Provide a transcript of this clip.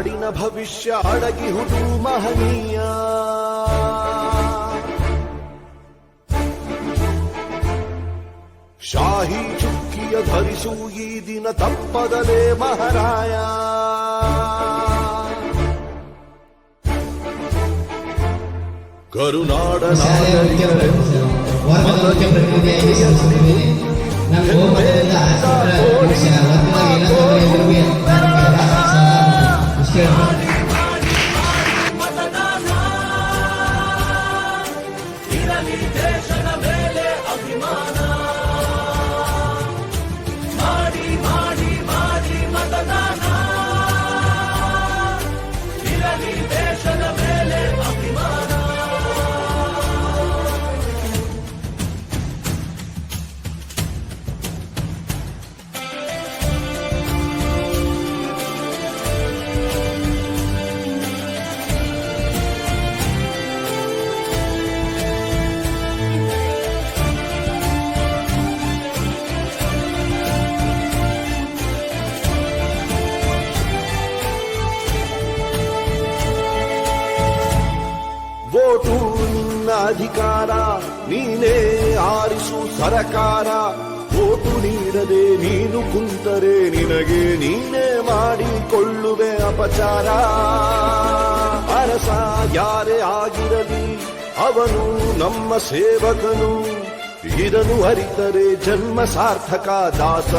ನಾಡಿನ ಭವಿಷ್ಯ ಅಡಗಿಹುದು ಮಹನೀಯ. ಶಾಹಿ ಚುಕ್ಕಿಯ ಧರಿಸು ಈ ದಿನ ತಪ್ಪದಲೇ ಮಹಾರಾಯ. ಕರುನಾಡ ದೇಶದ ಮೇಲೆ ಅಭಿಮಾನ ಮಾಡಿ ಮಾಡಿ ಮಾಡಿ ಮತದಾನ ಇರಲಿ ದೇಶದ ಮೇಲೆ ಅಭಿಮಾನ. ವೋಟು ನಿನ್ನ ಅಧಿಕಾರ, ನೀನೇ ಆರಿಸು ಸರಕಾರ. ವೋಟು ನೀಡದೆ ನೀನು ಕುಂತರೆ ನಿನಗೆ ನೀನೇ ಮಾಡಿಕೊಳ್ಳುವೆ ಅಪಚಾರ. ಅರಸ ಯಾರೇ ಆಗಿರಲಿ ಅವನು ನಮ್ಮ ಸೇವಕನು, ಇದನ್ನು ಅರಿತರೆ ಜನ್ಮ ಸಾರ್ಥಕ ದಾಸ.